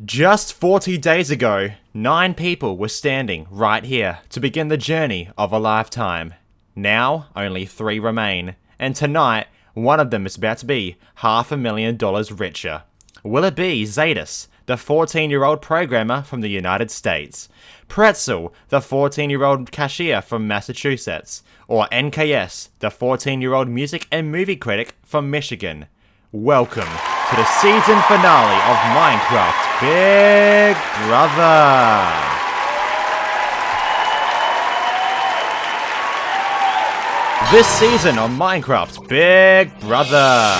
Just 40 days ago, 9 people were standing right here to begin the journey of a lifetime. Now, only 3 remain, and tonight, one of them is about to be $500,000 richer. Will it be Zaedus, the 14-year-old programmer from the United States, Pretzel, the 14-year-old cashier from Massachusetts, or NKS, the 14-year-old music and movie critic from Michigan? Welcome to the season finale of Minecraft Big Brother! This season on Minecraft Big Brother,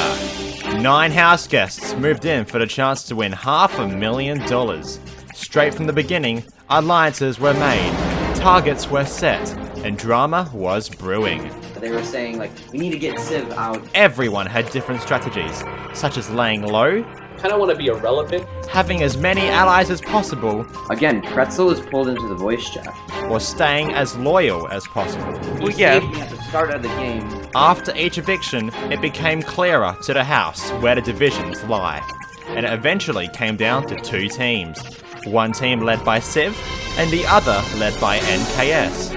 9 house guests moved in for the chance to win $500,000. Straight from the beginning, alliances were made, targets were set, and drama was brewing. They were saying, like, we need to get Civvv out. Everyone had different strategies, such as laying low, kind of want to be irrelevant, having as many allies as possible, Again, Pretzel was pulled into the voice chat. or staying as loyal as possible. Well, yeah. At the start of the game. After each eviction, it became clearer to the house where the divisions lie, and it eventually came down to 2 teams. One team led by Civvv, and the other led by NKS.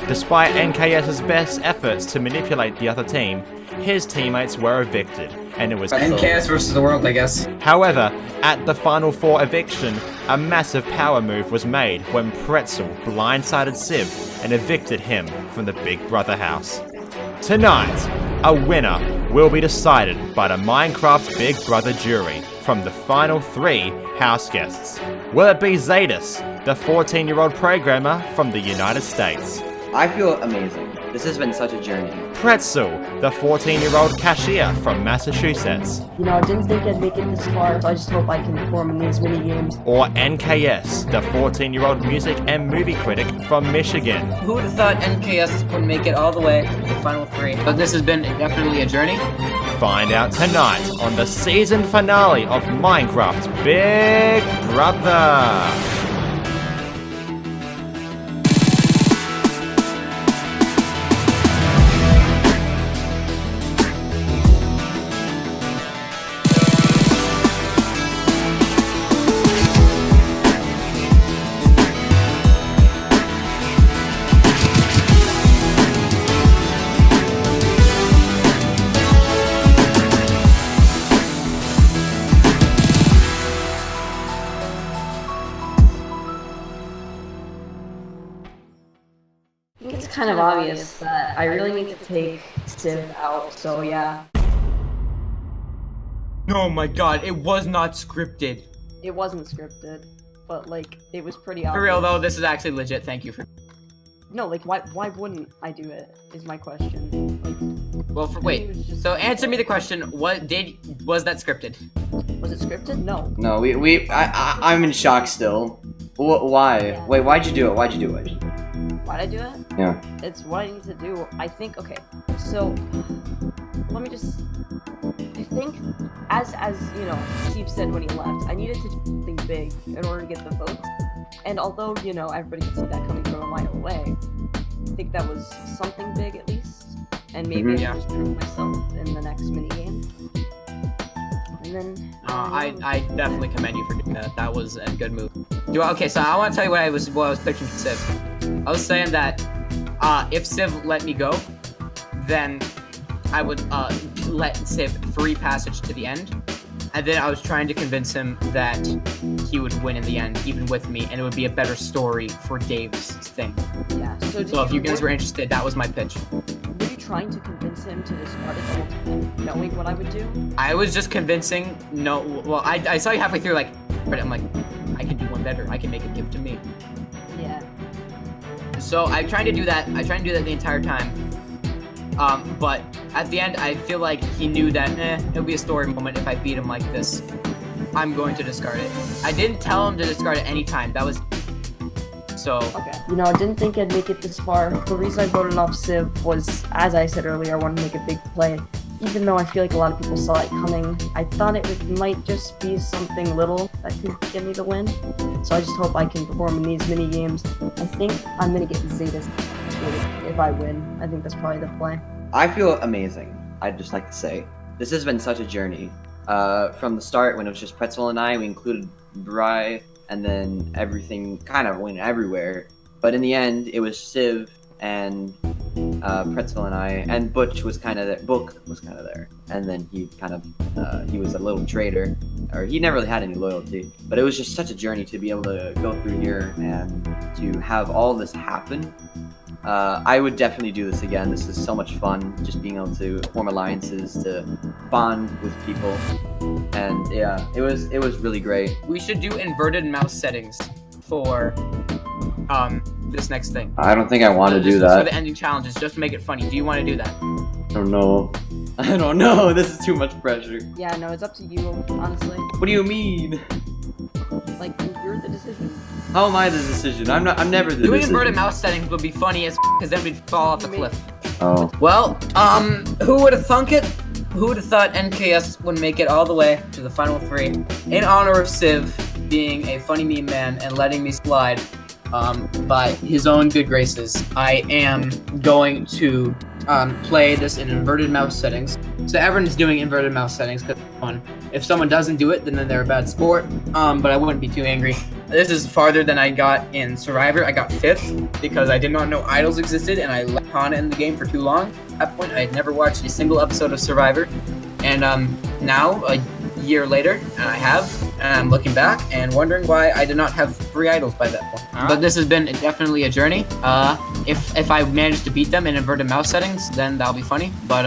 Despite NKS's best efforts to manipulate the other team, his teammates were evicted, and it was NKS versus the world, I guess. However, at the final 4 eviction, a massive power move was made when Pretzel blindsided Civvv and evicted him from the Big Brother house. Tonight, a winner will be decided by the Minecraft Big Brother jury from the final 3 house guests. Will it be Zaedus, the 14-year-old programmer from the United States? I feel amazing. This has been such a journey. Pretzel, the 14-year-old cashier from Massachusetts? You know, I didn't think I'd make it this far, so I just hope I can perform in these mini games. Or NKS, the 14-year-old music and movie critic from Michigan? Who would have thought NKS would make it all the way to the final 3? But this has been definitely a journey. Find out tonight on the season finale of Minecraft Big Brother! It's kind of obvious that I really need to take Civvv out, so yeah. Oh my god, it was not scripted. It wasn't scripted, but like, it was pretty obvious. For real though, this is actually legit, thank you for... No, like, why wouldn't I do it, is my question. Like, Well, wait, so answer me the question, was that scripted? was it scripted? No. No, I'm in shock still. Why? Yeah. Wait, why'd you do it? Why'd you do it? Why'd I do it? Yeah. It's what I need to do. I think, okay, so, let me just, I think, as you know, Steve said when he left, I needed to do something big in order to get the votes. And although, you know, everybody could see that coming from a mile away, I think that was something big at least. And maybe I can just prove myself in the next minigame. And then... I definitely commend you for doing that. That was a good move. Okay, so I want to tell you what I was pitching for Civvv. I was saying that if Civvv let me go, then I would let Civvv free passage to the end. And then I was trying to convince him that he would win in the end, even with me, and it would be a better story for Dave's thing. Yeah, So if you guys were interested, that was my pitch. Were you trying to convince him to discard it the whole time, knowing what I would do? I was just convincing, I saw you halfway through, like, but I'm like, I can do one better, I can make it give to me. Yeah. So I tried to do that the entire time. But at the end, I feel like he knew that, it'll be a story moment if I beat him like this. I'm going to discard it. I didn't tell him to discard it any time. That was... So... Okay. You know, I didn't think I'd make it this far. The reason I voted off Civvv was, as I said earlier, I wanted to make a big play. Even though I feel like a lot of people saw it coming, I thought might just be something little that could get me the win. So I just hope I can perform in these mini games. I think I'm gonna get Zaedus if I win. I think that's probably the play. I feel amazing. I'd just like to say, this has been such a journey. from the start when it was just Pretzel and I. We included Bry, and then everything kind of went everywhere. But in the end, it was Civvv and Pretzel and I, and Buch was kind of there. Buch was kind of there, and then he was a little traitor, or he never really had any loyalty. But it was just such a journey to be able to go through here and to have all this happen. I would definitely do this again. This is so much fun, just being able to form alliances, to bond with people, and yeah, it was really great. We should do inverted mouse settings for this next thing. I don't think I want to do For that. the ending challenges, just to make it funny. Do you want to do that? I don't know. I don't know. This is too much pressure. Yeah, no, it's up to you, honestly. What do you mean? Like, you're the decision. How am I the decision? I'm never the Doing decision. inverted mouse settings would be funny as because then we'd fall off the cliff. Oh. Well, who would have thunk it? Who would have thought NKS would make it all the way to the final 3 in honor of Civvv being a funny meme man and letting me slide by his own good graces. I am going to play this in inverted mouse settings. So everyone is doing inverted mouse settings because it's fun. If someone doesn't do it, then they're a bad sport. But I wouldn't be too angry. This is farther than I got in Survivor. I got 5th because I did not know idols existed and I left Connah in the game for too long. At that point, I had never watched a single episode of Survivor. And now, a year later, and I have, and I'm looking back and wondering why I did not have 3 idols by that point. But this has been definitely a journey. If I manage to beat them in inverted mouse settings, then that'll be funny. But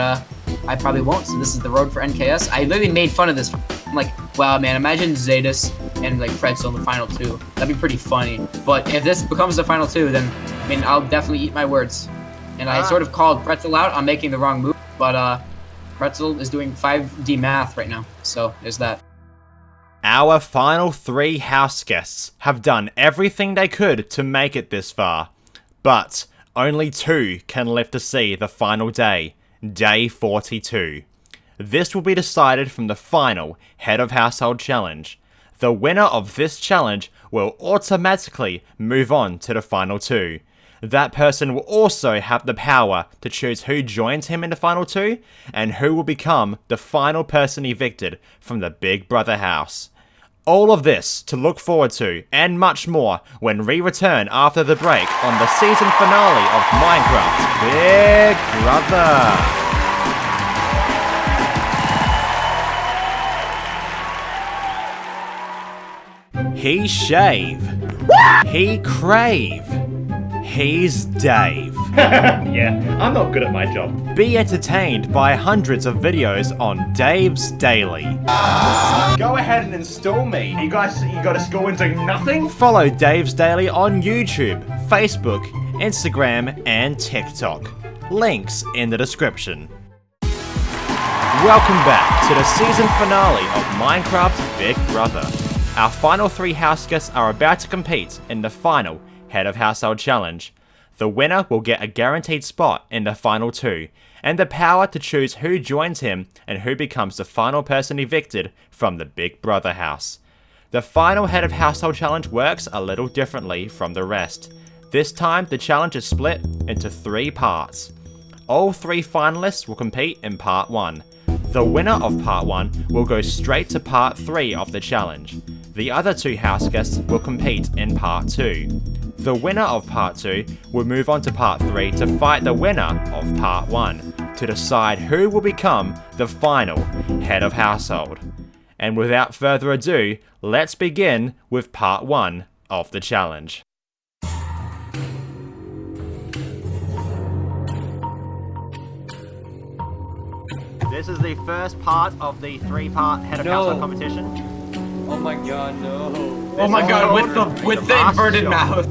I probably won't. So this is the road for NKS. I literally made fun of this. I'm like, wow, man, imagine Zaedus and like Pretzel in the final 2. That'd be pretty funny. But if this becomes the final 2, then I mean, I'll definitely eat my words. And I sort of called Pretzel out on making the wrong move, but Pretzel is doing 5D math right now, so there's that. Our final 3 house guests have done everything they could to make it this far, but only 2 can live to see the final day, day 42. This will be decided from the final Head of Household Challenge. The winner of this challenge will automatically move on to the final 2. That person will also have the power to choose who joins him in the final 2 and who will become the final person evicted from the Big Brother house. All of this to look forward to and much more when we return after the break on the season finale of Minecraft Big Brother. He shave. He crave. He's Dave. Yeah, I'm not good at my job. Be entertained by hundreds of videos on Dave's Daily. Go ahead and install me. You go to school and do nothing? Follow Dave's Daily on YouTube, Facebook, Instagram, and TikTok. Links in the description. Welcome back to the season finale of Minecraft Big Brother. Our final 3 house guests are about to compete in the final Head of Household Challenge. The winner will get a guaranteed spot in the final 2, and the power to choose who joins him and who becomes the final person evicted from the Big Brother house. The final Head of Household Challenge works a little differently from the rest. This time, the challenge is split into 3 parts. All 3 finalists will compete in part 1. The winner of part 1 will go straight to part 3 of the challenge. The other 2 house guests will compete in part 2. The winner of part 2 will move on to part 3 to fight the winner of part 1 to decide who will become the final Head of Household. And without further ado, let's begin with part 1 of the challenge. This is the first part of the 3-part Head of Household competition. Oh my god, no. Oh my god, with the inverted mouse.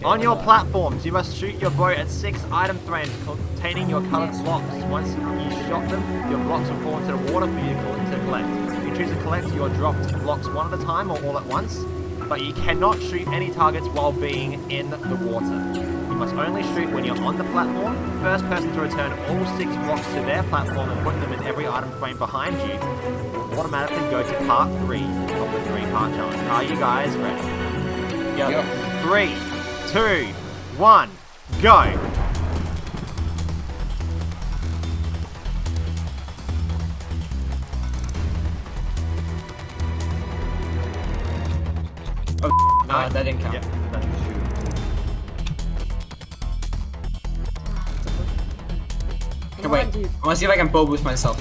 On your platforms, you must shoot your bow at 6 item frames containing your coloured blocks. Once you shot them, your blocks will fall into the water for you to collect. If you choose to collect your dropped blocks one at a time or all at once, but you cannot shoot any targets while being in the water. You must only shoot when you're on the platform. The first person to return all 6 blocks to their platform and put them in every item frame behind you will automatically go to part 3 of the 3-part challenge. Are you guys ready? Yep. 3, 2, 1, go! Oh, no, that didn't count. Yeah. Okay, Come wait. on, dude. I want to see if I can bow boost myself.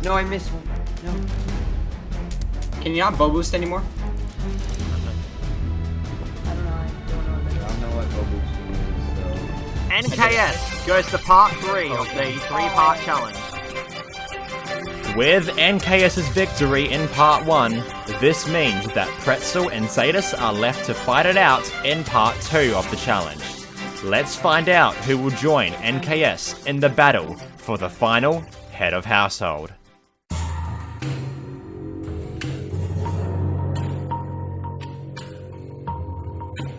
No, I missed one. No. Can you not bow boost anymore? I don't know. I I don't know what Bobo means, so. NKS goes to part 3 of the 3-part challenge. With NKS's victory in part 1, this means that Pretzel and Zaedus are left to fight it out in part 2 of the challenge. Let's find out who will join NKS in the battle for the final head of household.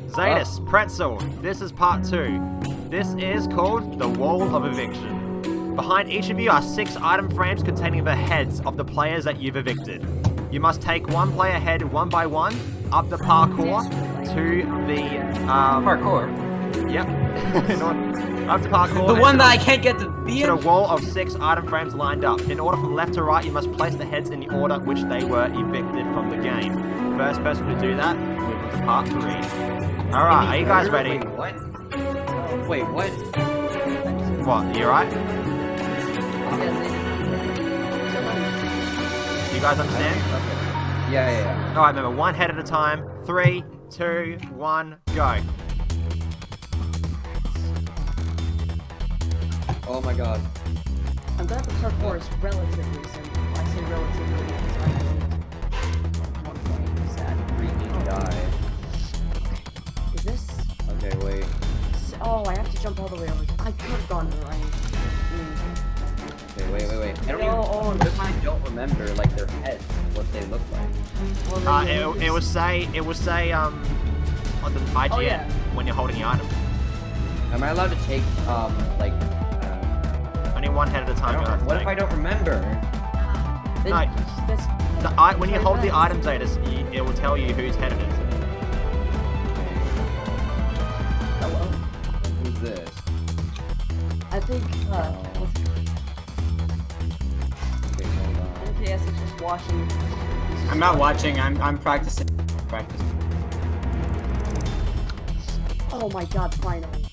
Zaedus, Pretzel, this is part 2. This is called the Wall of Eviction. Behind each of you are 6 item frames containing the heads of the players that you've evicted. You must take one player head one by one up the parkour to the Parkour. Yep. Up to parkour. The and one to that I can't get to the to the end. wall of 6 item frames lined up. In order from left to right, you must place the heads in the order which they were evicted from the game. First person to do that, move on to part 3. Alright, are you guys ready? Wait, what? Wait, what? What, you alright? You guys understand? Yeah. Alright, remember, one head at a time. 3, 2, 1, go. Oh my god. I'm glad the parkour is relatively simple. I say relatively because I know 1 point is that. Freaking die. Is this? Okay, wait. Oh, I have to jump all the way over. I could have gone right. Okay, wait. I don't Oh, even. What if I don't remember like their heads, what they look like? Well, It will say on the IGN Oh, yeah. when you're holding the item. Am I allowed to take like? Only one head at a time. What if I don't remember? No. When you hold the item, Zaedus, it will tell you whose head it is. Hello. Who's this? I think, Okay, hold on. MKS is just watching. I'm not watching. I'm practicing. Oh my god, finally.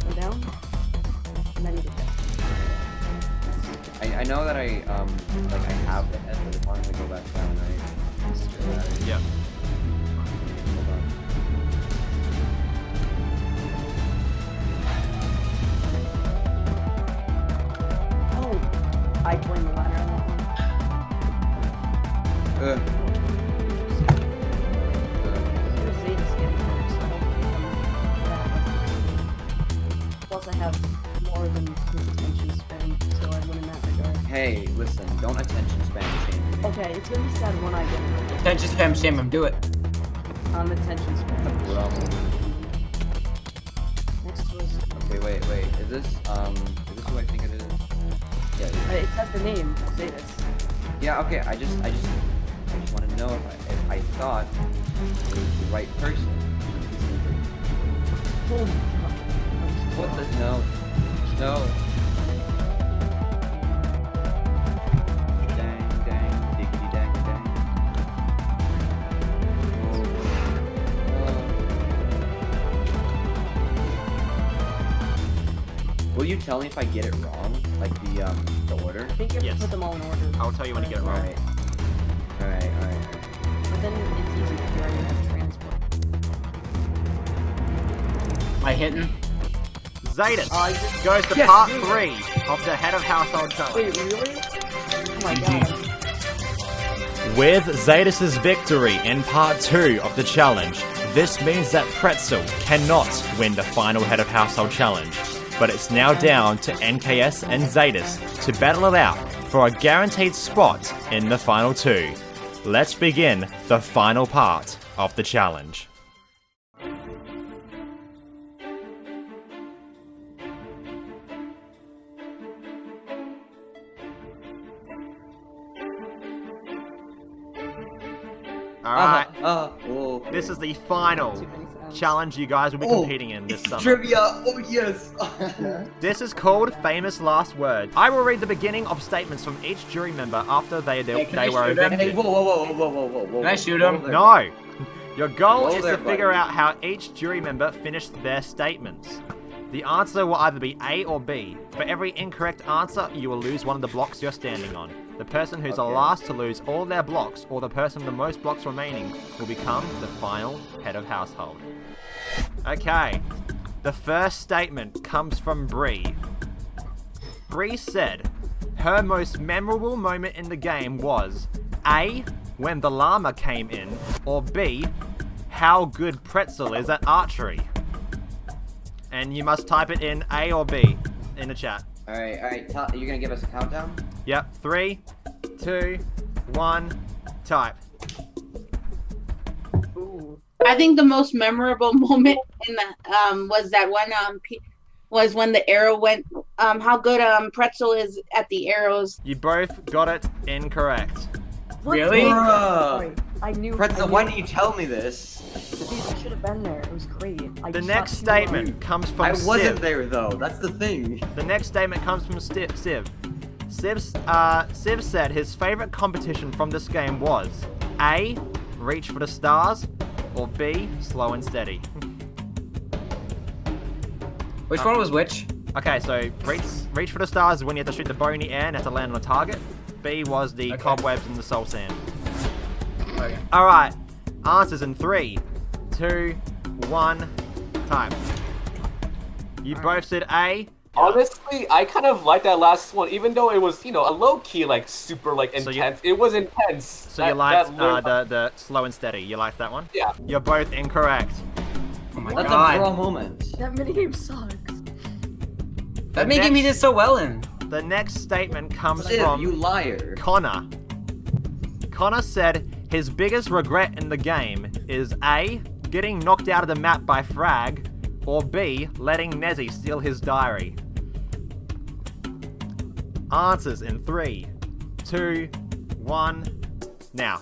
Go down. And then you get down. I know that I have the head, but as long as I go back down, right? Yep. Hold on. Oh! I blame the ladder on that one. Here's Zaedus getting hurt, so I hope he comes back. Plus I have more than his attention span, so I win in that regard. Hey, listen, don't attention spam shame me. Okay, it's gonna be sad when I get it. Attention spam shame him. Do it. I'm attention span. Next was... Okay, wait. Is this who I think it is? Yeah. It says the name, Zaedus. Yeah. Okay. I just want to know if I thought it was the right person. Oh my god. What the no. Dang, diggity dang. Will you tell me if I get it wrong? Like the order? I think you have Yes. to put them all in order. I'll tell you when you get it wrong. Alright. But then it's easy if you already have transport. Am I hitting? Zaedus Yes. goes to part 3 of the head of household challenge. Wait, really? Oh my god. With Zaedus' victory in part 2 of the challenge, this means that Pretzel cannot win the final head of household challenge, but it's now down to NKS and Zaedus to battle it out for a guaranteed spot in the final 2. Let's begin the final part of the challenge. Alright, Oh. this is the final Too many sounds. challenge you guys will be competing in this It's summer. trivia. Oh yes. This is called Famous Last Words. I will read the beginning of statements from each jury member after they can I were shoot him? Hey, evicted. whoa. Can I shoot him? No! Your goal Whoa is there, to figure buddy. out how each jury member finished their statements. The answer will either be A or B. For every incorrect answer, you will lose one of the blocks you're standing on. The person who's the Okay. last to lose all their blocks, or the person with the most blocks remaining, will become the final head of household. Okay, the first statement comes from Bree. Bree said, her most memorable moment in the game was A, when the llama came in, or B, how good Pretzel is at archery. And you must type it in A or B in the chat. Alright. You're gonna give us a countdown? Yep, 3, 2, 1, type. Ooh. I think the most memorable moment in the was that one was when the arrow went. How good Pretzel is at the arrows. You both got it incorrect. Really? Bruh. I knew. Pretzel, why didn't you tell me this? I should have been there. It was great. The next statement comes from I wasn't Civvv. there though. That's the thing. The next statement comes from Civvv. Civvv said his favorite competition from this game was A, reach for the stars, or B, slow and steady. Which one was which? Okay, so reach for the stars is when you have to shoot the bow in the air and have to land on a target. B was the Okay. cobwebs and the soul sand. Okay. Alright, answers in 3, 2, 1, time. You both said A. Honestly, I kind of like that last one, even though it was, a low key, like super, like So you- intense. It was intense. So you liked the slow and steady. You liked that one? Yeah. You're both incorrect. Oh my That's a god. pro moment. That minigame sucks. That made me did so well in. The next statement comes Civ, from you liar. Connah. Connah said his biggest regret in the game is A, getting knocked out of the map by Frag, or B, letting Nezzie steal his diary. Answers in 3, 2, 1, now.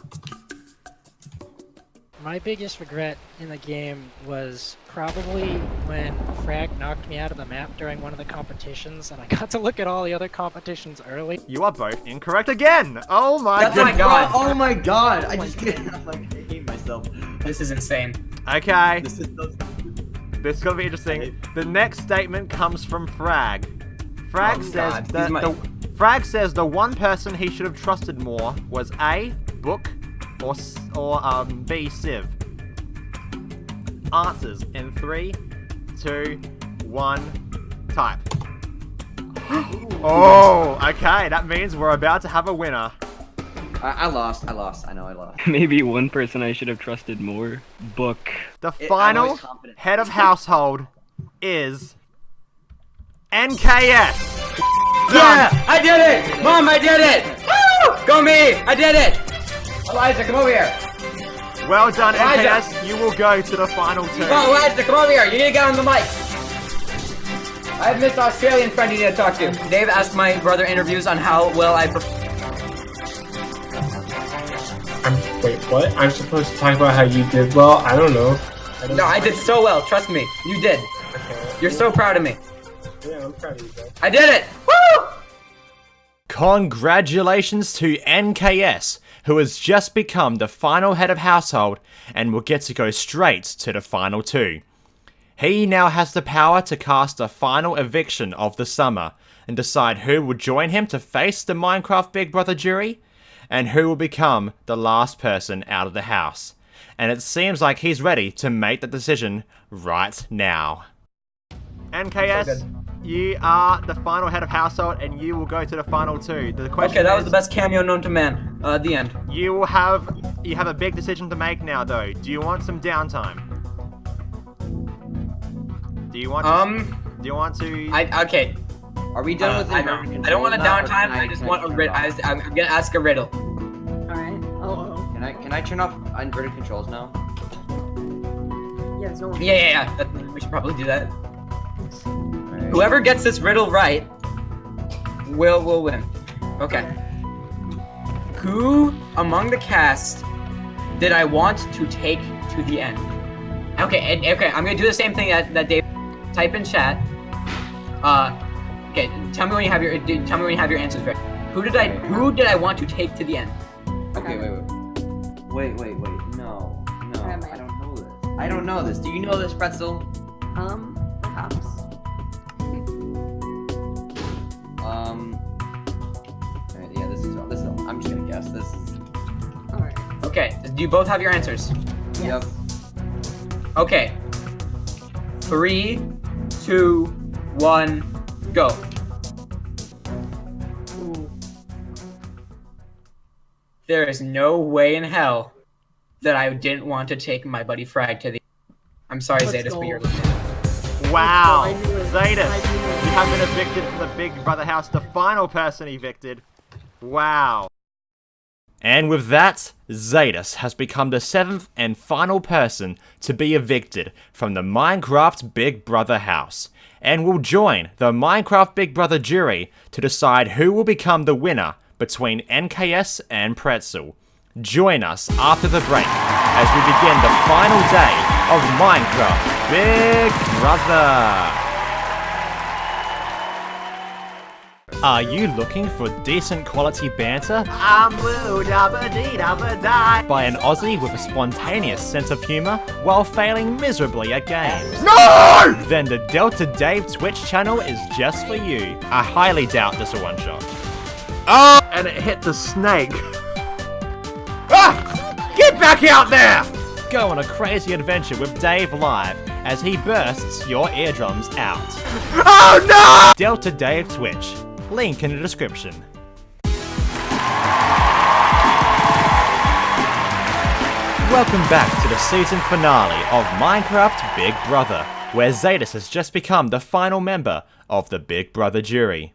My biggest regret in the game was probably when Frag knocked me out of the map during one of the competitions, and I got to look at all the other competitions early. You are both incorrect again! Oh my That's my goodness! god. Oh my god. I just can't. I hate myself. This is insane. Okay, This is so this is gonna be interesting. The next statement comes from Frag. Frag Oh, says God. that He's my- Frag says the one person he should have trusted more was A, Buch, or B, Civvv. Answers in 3, 2, 1, type. Oh, okay, that means we're about to have a winner. I lost. I know I lost. Maybe one person I should have trusted more. Book. The I'm final always confident. head of household is NKS. Yeah! I did it! Mom, I did it! Woo! Go me! I did it! Elijah, come over here! Well done, Elijah. NKS. You will go to the final 2. Come on, Elijah, come over here! You need to get on the mic! I have Mr. Australian friend you need to talk to. Dave asked my brother interviews on how well I perform. Wait, what? I'm supposed to talk about how you did well? I don't know. No, I did so well, trust me. You did. Okay. You're so proud of me. Yeah, I'm proud of you, bro. I did it! Woo! Congratulations to NKS, who has just become the final head of household and will get to go straight to the final 2. He now has the power to cast a final eviction of the summer and decide who will join him to face the Minecraft Big Brother jury and who will become the last person out of the house. And it seems like he's ready to make the decision right now. NKS, you are the final head of household and you will go to the final 2. The question Okay, that was is, the best cameo known to man. The end. you have a big decision to make now though. Do you want some downtime? Do you want to Okay. Are we done with the I American don't. I don't want a controls now, or downtime. can I just want a turn it riddle. off? I'm gonna ask a riddle. Alright. Oh. Can I turn off inverted controls now? Yeah, there's no one. Yeah. We should probably do that. Alright. Whoever gets this riddle right will win. Okay. Who among the cast did I want to take to the end? Okay, okay, I'm gonna do the same thing that Dave. Type in chat. Okay, tell me when you have your answers ready. Who did I want to take to the end? Okay, wait. No, I don't know this. I don't know this. Do you know this, Pretzel? Perhaps. Alright, yeah, this is all. I'm just gonna guess. This is. Alright. Okay, do you both have your answers? Yep. Okay. 3, 2, 1, go. Ooh. There is no way in hell that I didn't want to take my buddy Frag to the. I'm sorry, Zaedus, but you're. Wow, I knew it. Zaedus, I knew it. you have been evicted from the Big Brother house, the final person evicted. Wow. And with that, Zaedus has become the 7th and final person to be evicted from the Minecraft Big Brother house, and will join the Minecraft Big Brother jury to decide who will become the winner between NKS and Pretzel. Join us after the break as we begin the final day of Minecraft Big Brother. Are you looking for decent quality banter? By an Aussie with a spontaneous sense of humour while failing miserably at games? No! Then the Delta Dave Twitch channel is just for you. I highly doubt this a one shot. Oh! And it hit the snake. Ah! Get back out there! Go on a crazy adventure with Dave live as he bursts your eardrums out. Oh no! Delta Dave Twitch. Link in the description. Welcome back to the season finale of Minecraft Big Brother, where Zaedus has just become the final member of the Big Brother jury.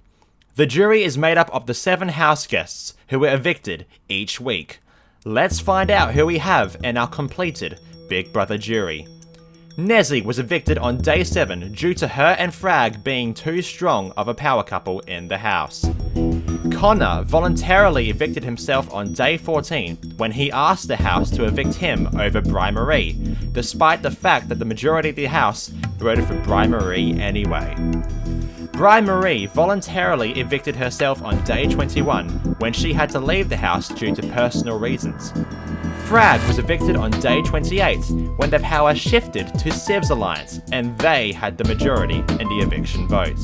The jury is made up of the 7 house guests who were evicted each week. Let's find out who we have in our completed Big Brother jury. Nezzie was evicted on day 7 due to her and Frag being too strong of a power couple in the house. Connah voluntarily evicted himself on day 14 when he asked the house to evict him over BryMarie, despite the fact that the majority of the house voted for BryMarie anyway. BryMarie voluntarily evicted herself on day 21 when she had to leave the house due to personal reasons. Frag was evicted on day 28 when the power shifted to Civv's alliance and they had the majority in the eviction vote.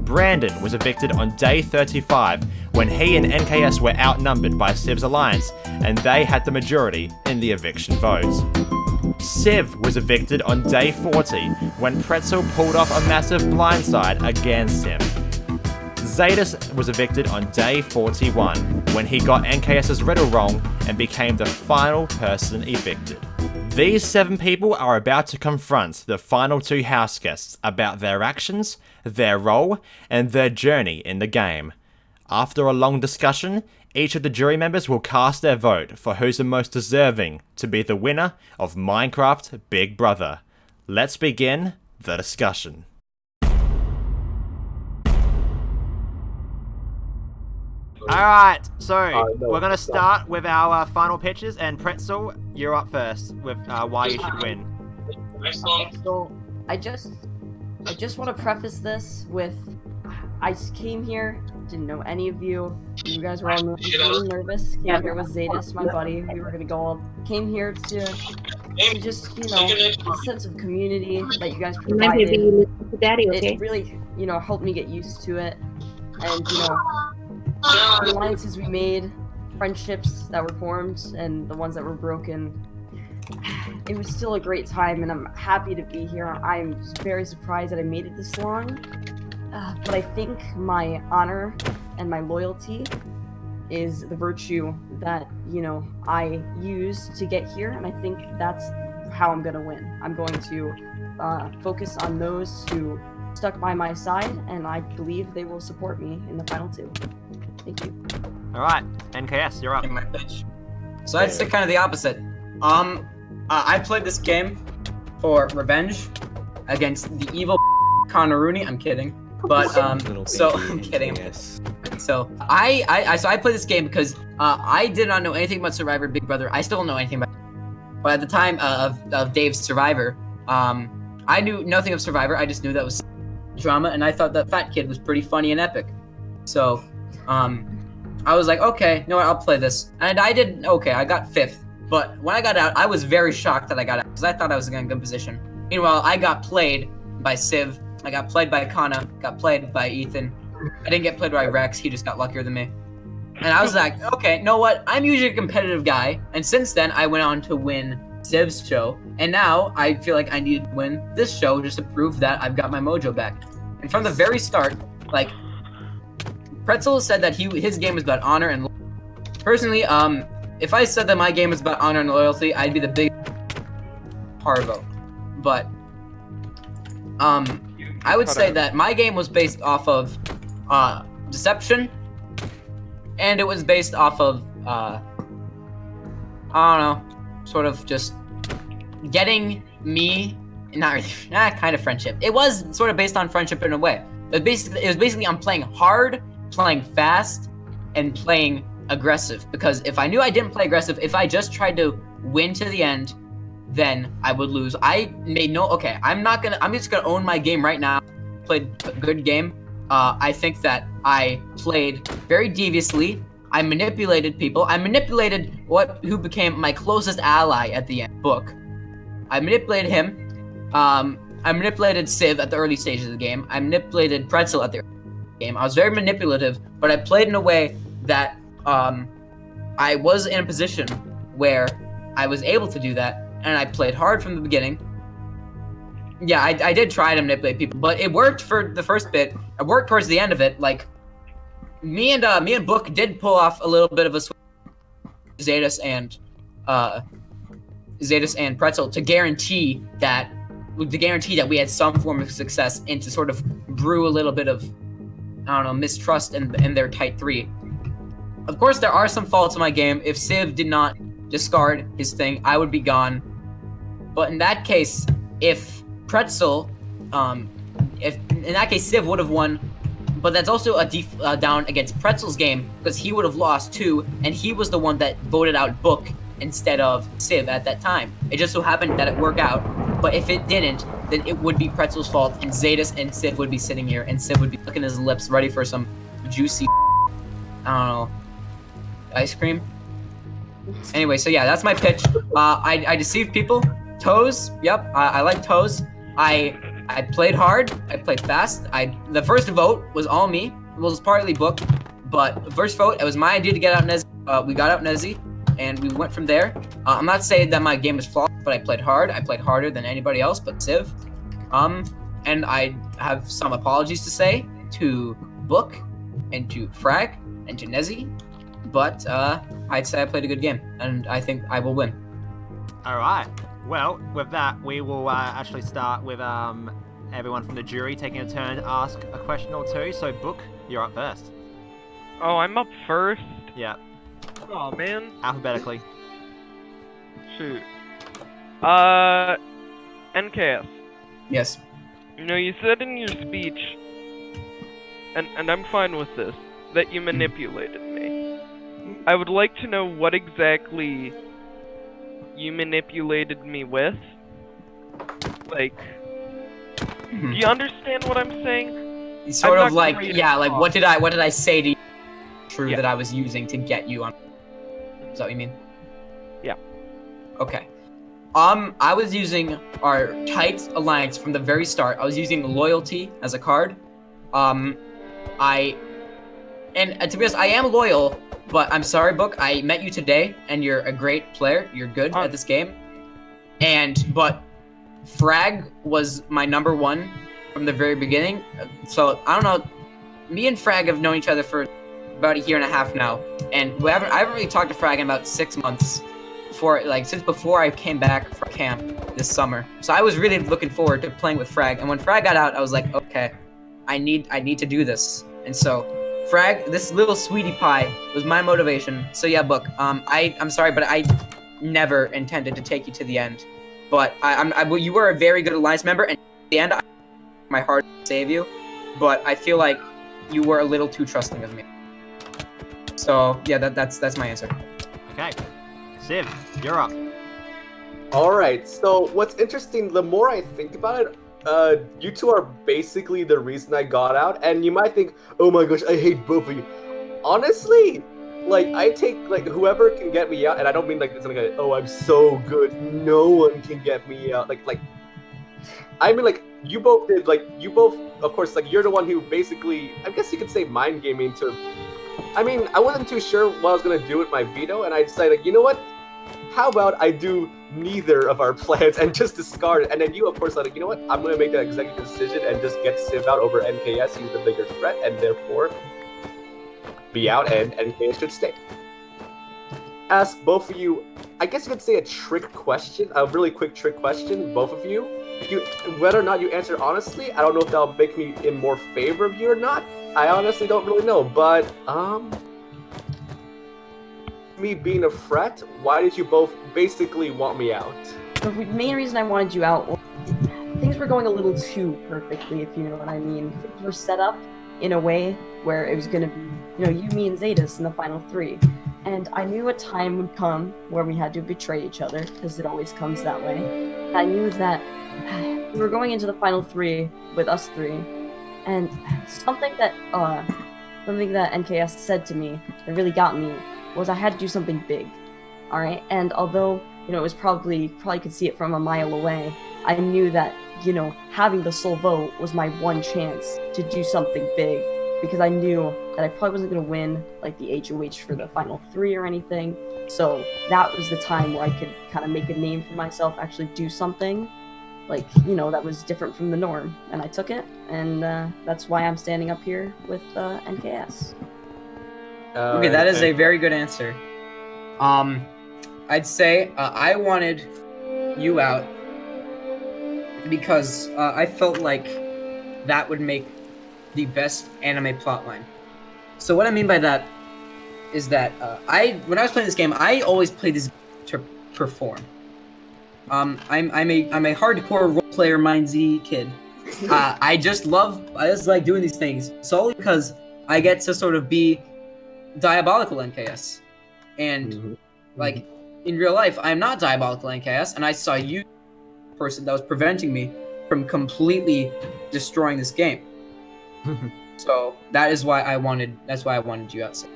Brandon was evicted on day 35 when he and NKS were outnumbered by Civv's alliance and they had the majority in the eviction vote. Civvv was evicted on day 40 when Pretzel pulled off a massive blindside against him. Zaedus was evicted on day 41 when he got NKS's riddle wrong and became the final person evicted. These 7 people are about to confront the final 2 house guests about their actions, their role, and their journey in the game. After a long discussion, each of the jury members will cast their vote for who's the most deserving to be the winner of Minecraft Big Brother. Let's begin the discussion. Alright, so we're going to start with our final pitches, and Pretzel, you're up first with why you should win. Okay, so I just want to preface this with, I came here, didn't know any of you. You guys were all really nervous. Came here with Zaedus, my buddy. We were gonna go all. Came here to just, you know, a sense of community that you guys provided. It really, you know, helped me get used to it, and you know, the alliances we made, friendships that were formed, and the ones that were broken. It was still a great time, and I'm happy to be here. I'm very surprised that I made it this long. But I think my honor and my loyalty is the virtue that, you know, I use to get here, and I think that's how I'm gonna win. I'm going to focus on those who stuck by my side, and I believe they will support me in the final 2. Thank you. Alright, NKS, you're up. So I'd say kind of the opposite. I played this game for revenge against the evil ConnahRooni. I'm kidding. But so I'm kidding. So I played this game because I did not know anything about Survivor Big Brother. I still don't know anything about it. But at the time of Dave's Survivor, I knew nothing of Survivor. I just knew that was drama, and I thought that fat kid was pretty funny and epic. So, I was like, okay, no, I'll play this. And I did okay. I got 5th. But when I got out, I was very shocked that I got out because I thought I was in a good position. Meanwhile, I got played by Civvv. I got played by Connah. Got played by Ethan. I didn't get played by Rex. He just got luckier than me. And I was like, okay, you know what? I'm usually a competitive guy. And since then, I went on to win Civv's show. And now I feel like I need to win this show just to prove that I've got my mojo back. And from the very start, like, Pretzel said that his game is about honor and loyalty. Personally, if I said that my game is about honor and loyalty, I'd be the big parvo. But I would say that my game was based off of deception, and it was based off of I don't know, sort of just getting me, not really, kind of friendship. It was sort of based on friendship in a way. But it was basically I'm playing hard, playing fast, and playing aggressive. Because if I knew I didn't play aggressive, if I just tried to win to the end, then I would lose. I made okay, I'm just gonna own my game right now. Played a good game. I think that I played very deviously. I manipulated people. I manipulated who became my closest ally at the end, Buch. I manipulated him. I manipulated Civvv at the early stages of the game. I manipulated Pretzel at the early game. I was very manipulative, but I played in a way that I was in a position where I was able to do that, and I played hard from the beginning. Yeah, I did try to manipulate people, but it worked for the first bit. It worked towards the end of it. Like, me and Buch did pull off a little bit of a switch, Zaedus and Pretzel to guarantee that we had some form of success and to sort of brew a little bit of, I don't know, mistrust in their tight three. Of course, there are some faults in my game. If Civvv did not discard his thing, I would be gone. But in that case, if Pretzel, if in that case Civvv would have won, but that's also a down against Pretzel's game because he would have lost too, and he was the one that voted out Buch instead of Civvv at that time. It just so happened that it worked out, but if it didn't, then it would be Pretzel's fault, and Zaedus and Civvv would be sitting here, and Civvv would be licking his lips ready for some juicy, I don't know, ice cream. Anyway, so yeah, that's my pitch. I deceived people. Toes, yep, I like toes. I played hard, I played fast. The first vote was all me. It was partly Buch, but the first vote, it was my idea to get out Nezzie. We got out Nezzie, and we went from there. I'm not saying that my game is flawed, but I played hard. I played harder than anybody else but Civvv. And I have some apologies to say to Buch, and to Frag, and to Nezzie, but I'd say I played a good game, and I think I will win. Alright, well, with that, we will actually start with everyone from the jury taking a turn to ask a question or two. So, Buch, you're up first. Oh, I'm up first? Yeah. Oh, man. Alphabetically. Shoot. NKS. Yes. You know, you said in your speech, and I'm fine with this, that you manipulated me. I would like to know what exactly you manipulated me with. Like, do you understand what I'm saying? Sort of like, yeah, like what did I say to you that I was using to get you on? Is that what you mean? Yeah. Okay. I was using our tight alliance from the very start. I was using loyalty as a card. And to be honest, I am loyal, but I'm sorry, Buch. I met you today, and you're a great player. You're good at this game. But Frag was my number one from the very beginning. So I don't know. Me and Frag have known each other for about a year and a half now, and I haven't really talked to Frag in about 6 months. Since before I came back from camp this summer. So I was really looking forward to playing with Frag. And when Frag got out, I was like, okay, I need to do this. And so Frag, this little sweetie pie was my motivation. So yeah, Buch, I'm sorry, but I never intended to take you to the end. But you were a very good alliance member, and at the end, my heart to save you. But I feel like you were a little too trusting of me. So yeah, that's my answer. Okay. Civvv, you're up. Alright, so what's interesting, the more I think about it, you two are basically the reason I got out, and you might think, oh my gosh, I hate both of you. Honestly, like, I take, like, whoever can get me out, and I don't mean, like, it's like, oh, I'm so good, no one can get me out, like, I mean, like, you both, of course, like, you're the one who basically, I guess you could say mind gaming to, I mean, I wasn't too sure what I was gonna do with my veto, and I decided, like, you know what? How about I do neither of our plans and just discard it? And then you, of course, like, you know what? I'm going to make that executive decision and just get Civvv out over NKS. He's the bigger threat, and therefore be out, and NKS should stay. Ask both of you, I guess you could say a trick question, a really quick trick question, both of you. Whether or not you answer honestly, I don't know if that'll make me in more favor of you or not. I honestly don't really know, but, me being a threat, why did you both basically want me out? The main reason I wanted you out, things were going a little too perfectly, if you know what I mean. Things were set up in a way where it was going to be, you know, you, me, and Zaedus in the final 3. And I knew a time would come where we had to betray each other, because it always comes that way. I knew that we were going into the final 3 with us 3, and something that NKS said to me that really got me was I had to do something big, alright? And although, you know, it was probably could see it from a mile away, I knew that, you know, having the sole vote was my one chance to do something big, because I knew that I probably wasn't going to win, like, the HOH for the final 3 or anything, so that was the time where I could kind of make a name for myself, actually do something, like, you know, that was different from the norm, and I took it, and that's why I'm standing up here with NKS. Okay, that is a very good answer. I'd say I wanted you out because I felt like that would make the best anime plotline. So what I mean by that is that when I was playing this game, I always played this to perform. I'm a hardcore role player Mindsy kid. I just like doing these things solely because I get to sort of be diabolical NKS, and like in real life I'm not diabolical NKS, and I saw you, person that was preventing me from completely destroying this game. So that's why I wanted you outside.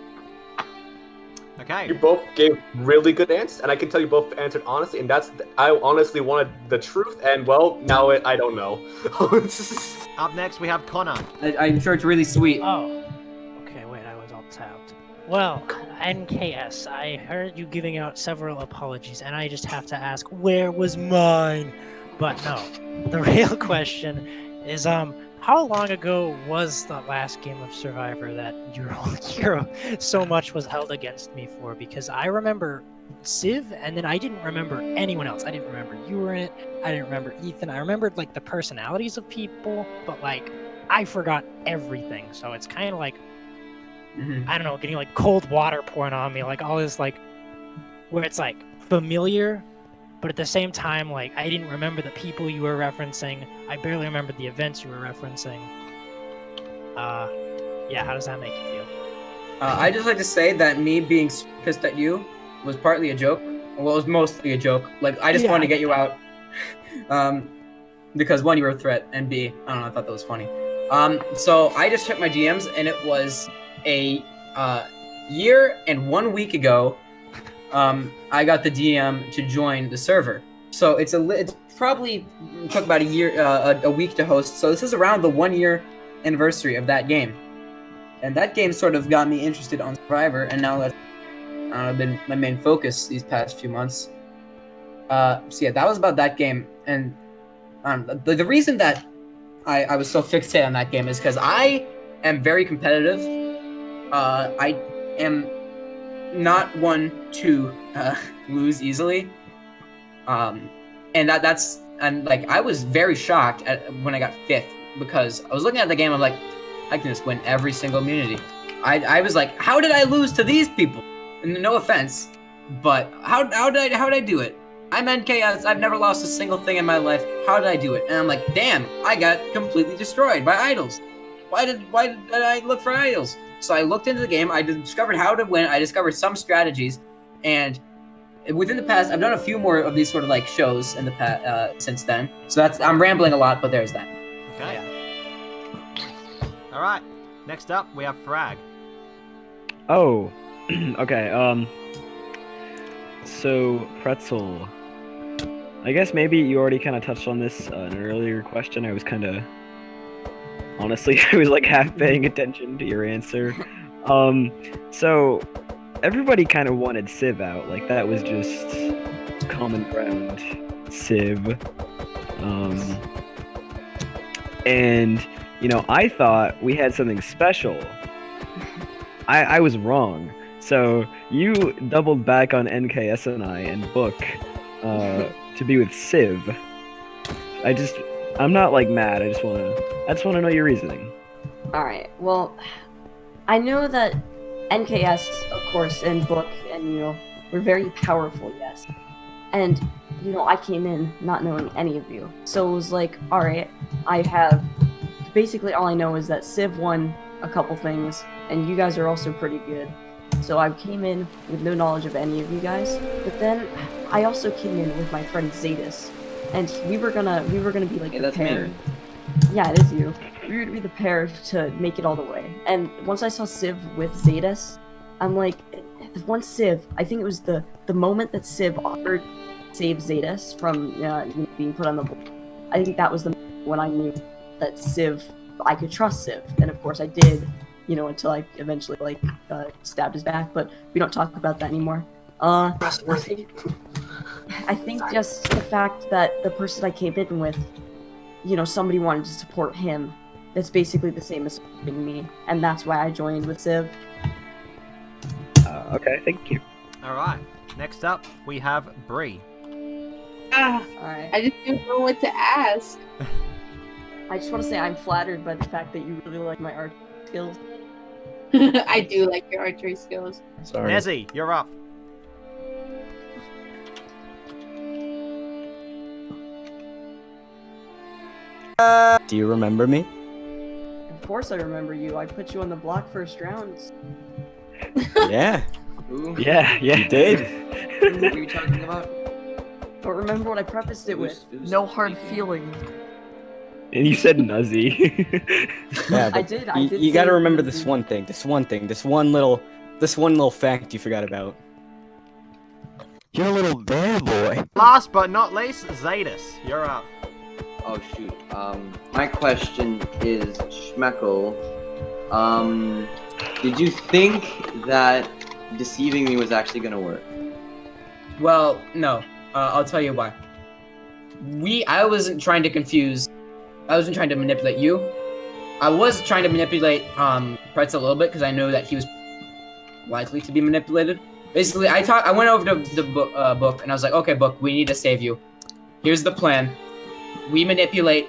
Okay. You both gave really good answers, and I can tell you both answered honestly, and I honestly wanted the truth, and well, now I don't know. Up next we have Connah. I'm sure it's really sweet. Oh, okay, wait, I was all tapped. Well, NKS, I heard you giving out several apologies, and I just have to ask, where was mine? But no, the real question is, how long ago was the last game of Survivor that your so much was held against me for? Because I remember Civvv, and then I didn't remember anyone else. I didn't remember you were in it. I didn't remember Ethan. I remembered, like, the personalities of people, but, like, I forgot everything. So it's kind of like, I don't know, getting, like, cold water poured on me, like, all this, like, where it's, like, familiar, but at the same time, like, I didn't remember the people you were referencing. I barely remembered the events you were referencing. Yeah, how does that make you feel? I just like to say that me being pissed at you was partly a joke. Well, it was mostly a joke. Like, I just wanted to get you out. Because one, you were a threat, and B, I don't know, I thought that was funny. So I just checked my DMs, and it was a year and 1 week ago, I got the DM to join the server. So it's probably took about a week to host. So this is around the 1 year anniversary of that game. And that game sort of got me interested on Survivor, and now that's been my main focus these past few months. So yeah, that was about that game. And the reason that I was so fixated on that game is because I am very competitive. I am not one to lose easily. And that's like, I was very shocked when I got 5th, because I was looking at the game, I'm like, I can just win every single immunity. I was like, how did I lose to these people? And no offense, but how did I do it? I'm NKS, I've never lost a single thing in my life. How did I do it? And I'm like, damn, I got completely destroyed by idols. Why did I look for idols? So I looked into the game, I discovered how to win, I discovered some strategies, and within the past, I've done a few more of these sort of like shows in the past since then. So I'm rambling a lot, but there's that. Okay. All right. Next up, we have Frag. Oh, okay. So Pretzel. I guess maybe you already kind of touched on this in an earlier question. I was kind of, honestly, I was like half paying attention to your answer. So everybody kind of wanted Civvv out. Like that was just common ground. Civvv. And you know, I thought we had something special. I was wrong. So you doubled back on NKS and I and Buch to be with Civvv. I'm not like mad. I just wanna know your reasoning. Alright, well, I know that NKS, of course, and Buch, and, you know, we're very powerful, yes. And, you know, I came in not knowing any of you. So it was like, alright, basically all I know is that Civvv won a couple things, and you guys are also pretty good. So I came in with no knowledge of any of you guys, but then I also came in with my friend Zaedus, and we were gonna be like the pair. Yeah, it is you. We were gonna be the pair to make it all the way. And once I saw Civvv with Zaedus, I'm like, once Civvv, I think it was the moment that Civvv offered to save Zaedus from being put on the board. I think that was the moment when I knew that I could trust Civvv, and of course I did. You know, until I eventually stabbed his back, but we don't talk about that anymore. I think just the fact that the person I came in with, you know, somebody wanted to support him. That's basically the same as supporting me, and that's why I joined with Civvv. Okay, thank you. All right. Next up, we have Bree. Alright. I just didn't know what to ask. I just want to say I'm flattered by the fact that you really like my art skills. I do like your archery skills. Sorry. Nezzie, you're up. Do you remember me? Of course I remember you. I put you on the block first rounds. Yeah. Yeah, You did. What are you talking about? But remember what I prefaced it with. No hard feelings. And you said Nuzzy. Yeah, I did You gotta say remember Nuzzy. this one little fact you forgot about. You're a little bear boy. Last but not least, Zaedus, you're up. Oh shoot. My question is, Shmeckle, did you think that deceiving me was actually gonna work? Well, no. I'll tell you why. I wasn't trying to confuse. I wasn't trying to manipulate you. I was trying to manipulate Pretzel a little bit because I know that he was likely to be manipulated. Basically, I went over to the Buch and I was like, okay, Buch, we need to save you. Here's the plan. We manipulate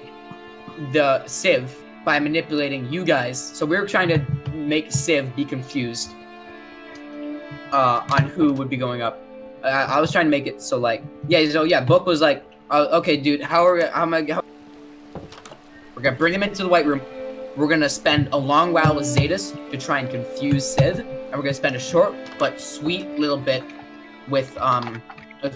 the Civvv by manipulating you guys. So we were trying to make Civvv be confused on who would be going up. I was trying to make it so Buch was like, okay, dude, we're gonna bring him into the White Room. We're gonna spend a long while with Zaedus to try and confuse Civvv, and we're gonna spend a short but sweet little bit with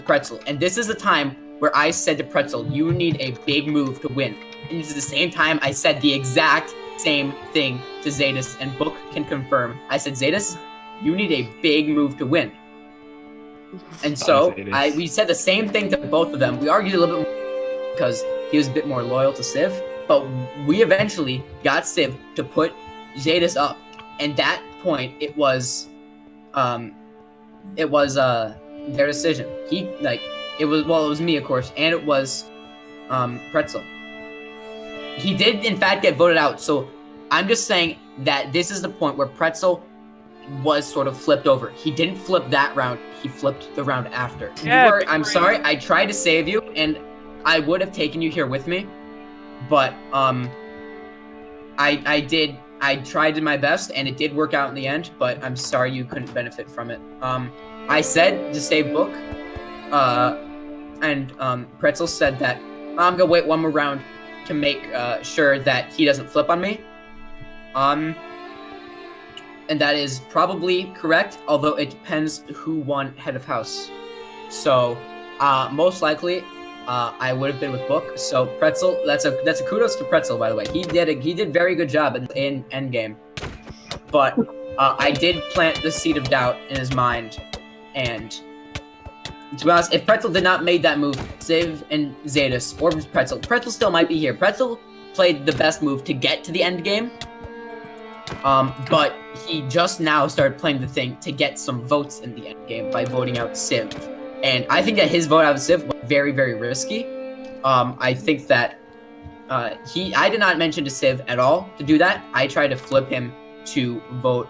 Pretzel. And this is the time where I said to Pretzel, you need a big move to win. And this is the same time I said the exact same thing to Zaedus, and Buch can confirm. I said, Zaedus, you need a big move to win. And so we said the same thing to both of them. We argued a little bit more because he was a bit more loyal to Civvv, but we eventually got Civvv to put Zaedus up. And that point, it was their decision. It was me, of course, and it was Pretzel. He did, in fact, get voted out. So I'm just saying that this is the point where Pretzel was sort of flipped over. He didn't flip that round. He flipped the round after. Yeah, I'm sorry. I tried to save you, and I would have taken you here with me, but I tried my best, and it did work out in the end. But I'm sorry you couldn't benefit from it. I said to save Buch, and Pretzel said that I'm gonna wait one more round to make sure that he doesn't flip on me. And that is probably correct, although it depends who won head of house. So, most likely, I would have been with Buch. So Pretzel, that's a kudos to Pretzel, by the way. He did very good job in Endgame. But I did plant the seed of doubt in his mind, and to be honest, if Pretzel did not made that move, Civvv and Zaedus or Pretzel still might be here. Pretzel played the best move to get to the end game. But he just now started playing the thing to get some votes in the end game by voting out Civvv. And I think that his vote out of Civvv was very, very risky. I think that I did not mention to Civvv at all to do that. I tried to flip him to vote,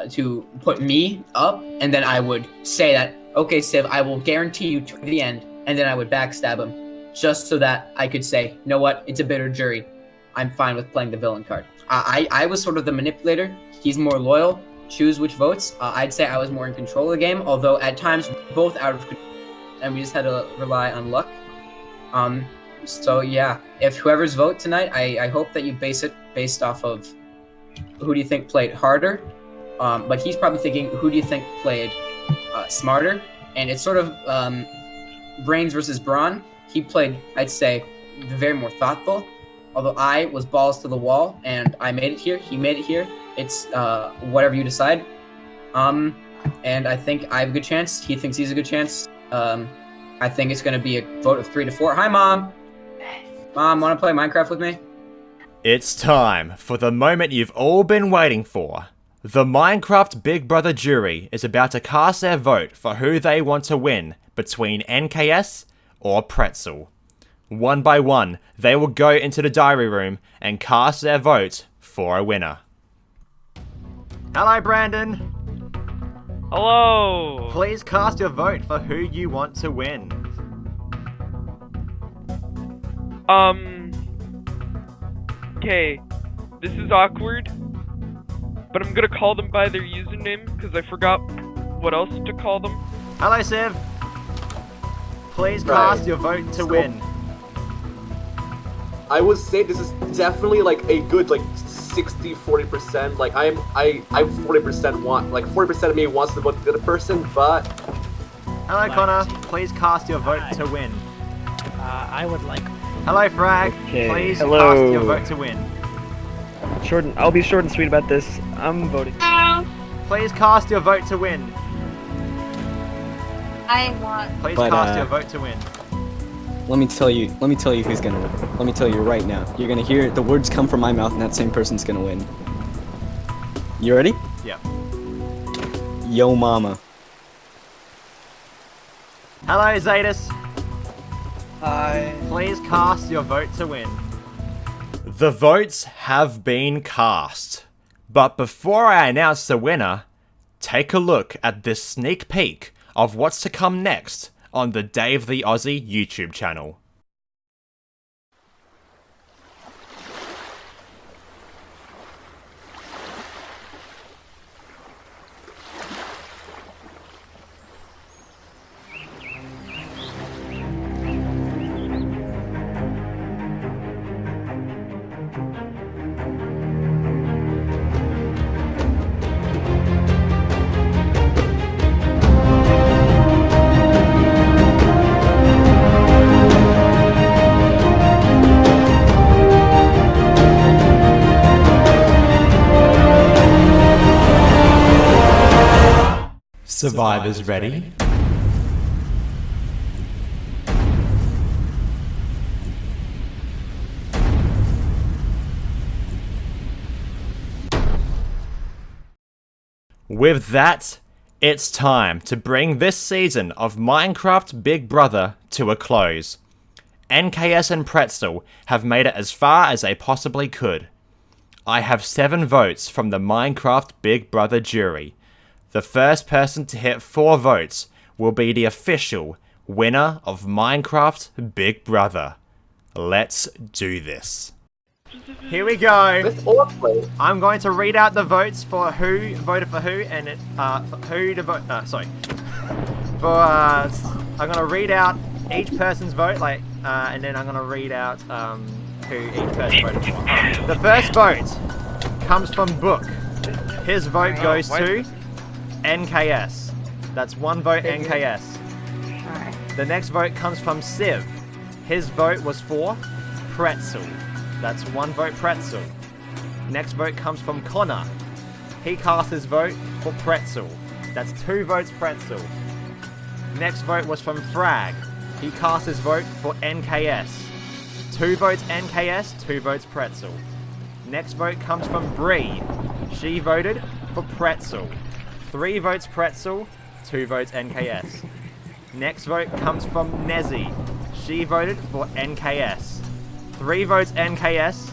to put me up, and then I would say that, okay, Civvv, I will guarantee you to the end, and then I would backstab him, just so that I could say, you know what, it's a bitter jury. I'm fine with playing the villain card. I was sort of the manipulator. He's more loyal. Choose which votes. I'd say I was more in control of the game, although at times both out of control, and we just had to rely on luck. So yeah, if whoever's vote tonight, I hope that you base it based off of who do you think played harder. But he's probably thinking, who do you think played smarter? And it's sort of brains versus brawn. He played, I'd say, very more thoughtful. Although I was balls to the wall and I made it here, he made it here. It's whatever you decide. And I think I have a good chance. He thinks he's a good chance. I think it's going to be a vote of 3 to 4. Hi, Mom. Mom, want to play Minecraft with me? It's time for the moment you've all been waiting for. The Minecraft Big Brother jury is about to cast their vote for who they want to win between NKS or Pretzel. One by one, they will go into the diary room and cast their vote for a winner. Hello, Brandon. Hello. Please cast your vote for who you want to win. Okay, this is awkward, but I'm gonna call them by their username because I forgot what else to call them. Hello, Civvv. Please cast your vote to win. I would say this is definitely like a good 60-40%. Like I 40% want 40% of me wants to vote the other person, but hello, Connah. Please cast your vote to win. I would like. Hello, Frag. Okay. Please Hello. cast your vote to win. I'll be short and sweet about this. I'm voting. Please cast your vote to win. I want. Please cast your vote to win. Let me tell you who's gonna win. Let me tell you right now. You're gonna hear the words come from my mouth and that same person's gonna win. You ready? Yep. Yo mama. Hello, Zaedus. Hi. Please cast your vote to win. The votes have been cast. But before I announce the winner, take a look at this sneak peek of what's to come next on the DaveTheAussie YouTube channel. Survivors ready? With that, it's time to bring this season of Minecraft Big Brother to a close. NKS and Pretzel have made it as far as they possibly could. I have 7 votes from the Minecraft Big Brother jury. The first person to hit 4 votes will be the official winner of Minecraft Big Brother. Let's do this. Here we go. I'm going to read out the votes for who voted for who, and who to vote. Sorry. I'm gonna read out each person's vote, and then I'm gonna read out who each person voted for. The first vote comes from Buch. His vote goes to NKS. That's 1 vote Thank you. NKS. Alright. The next vote comes from Civvv. His vote was for Pretzel. That's 1 vote Pretzel. Next vote comes from Connah. He cast his vote for Pretzel. That's 2 votes Pretzel. Next vote was from Frag. He cast his vote for NKS. 2 votes NKS, 2 votes Pretzel. Next vote comes from Bree. She voted for Pretzel. 3 votes Pretzel, 2 votes NKS. Next vote comes from Nezzie. She voted for NKS. 3 votes NKS,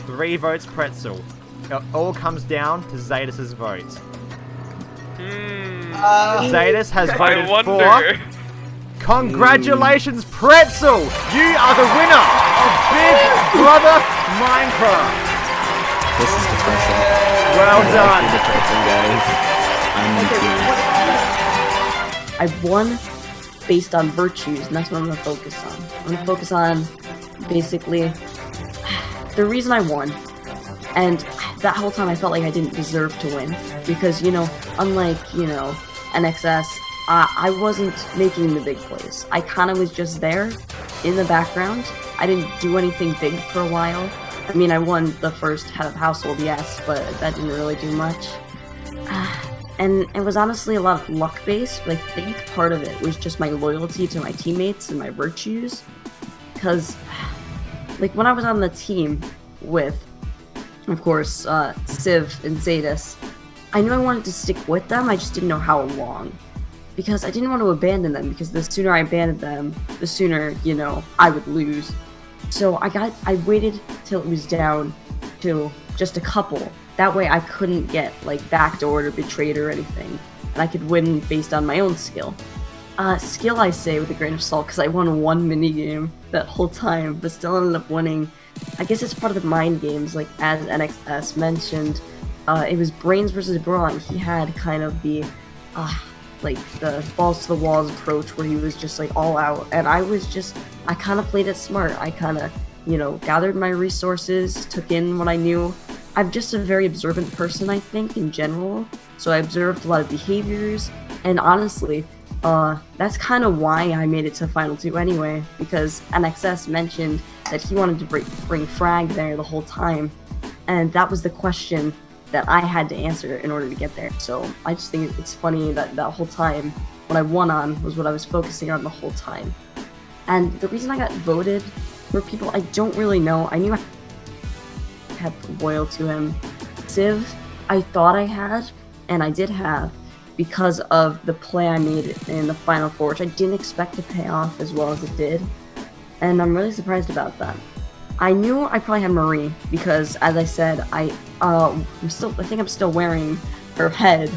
3 votes Pretzel. It all comes down to Zaedus' vote. Zaedus has voted for... Congratulations, Pretzel! You are the winner of Big Brother Minecraft! This is depressing. Well done! I won based on virtues, and that's what I'm going to focus on. I'm going to focus on, basically, the reason I won. And that whole time I felt like I didn't deserve to win. Because, you know, unlike, you know, NXS, I wasn't making the big plays. I kind of was just there, in the background. I didn't do anything big for a while. I mean, I won the first head of household, yes, but that didn't really do much. And it was honestly a lot of luck-based, but I think part of it was just my loyalty to my teammates and my virtues. Because, like, when I was on the team with, of course, Civvv and Zaedus, I knew I wanted to stick with them, I just didn't know how long. Because I didn't want to abandon them, because the sooner I abandoned them, the sooner, you know, I would lose. So I waited till it was down to just a couple. That way I couldn't get, like, backdoored or betrayed or anything. And I could win based on my own skill. Skill I say with a grain of salt, because I won 1 minigame that whole time, but still ended up winning. I guess it's part of the mind games, like, as NXS mentioned. It was Brains versus Brawl, and he had kind of the, like, the balls to the walls approach where he was just, like, all out. And I kind of played it smart. I kind of, you know, gathered my resources, took in what I knew. I'm just a very observant person, I think, in general. So I observed a lot of behaviors, and honestly, that's kind of why I made it to Final 2 anyway, because NXS mentioned that he wanted to bring Frag there the whole time, and that was the question that I had to answer in order to get there. So I just think it's funny that that whole time, what I won on was what I was focusing on the whole time. And the reason I got voted for people I don't really know, I knew I had loyal to him. Civvv, I thought I had, and I did have, because of the play I made in the Final Four, which I didn't expect to pay off as well as it did. And I'm really surprised about that. I knew I probably had Marie, because as I said, I think I'm still wearing her head.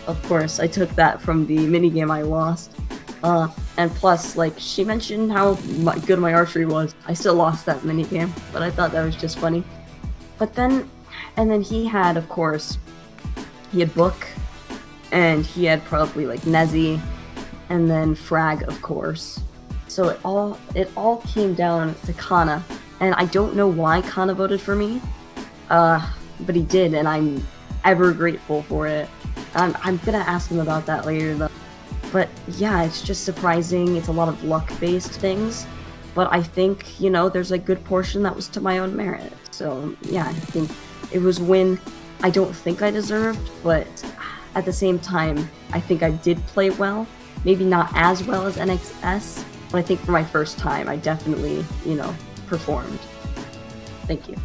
Of course, I took that from the minigame I lost. And plus, like, she mentioned how good my archery was. I still lost that minigame, but I thought that was just funny. But then, and then he had, of course, he had Buch, and he had probably, like, Nezzie, and then Frag, of course. So it all came down to Connah, and I don't know why Connah voted for me, but he did, and I'm ever grateful for it. I'm gonna ask him about that later, though. But yeah, it's just surprising. It's a lot of luck-based things, but I think, you know, there's a good portion that was to my own merit. So yeah, I think it was a win I don't think I deserved, but at the same time, I think I did play well. Maybe not as well as NXS, but I think for my first time, I definitely, you know, performed. Thank you.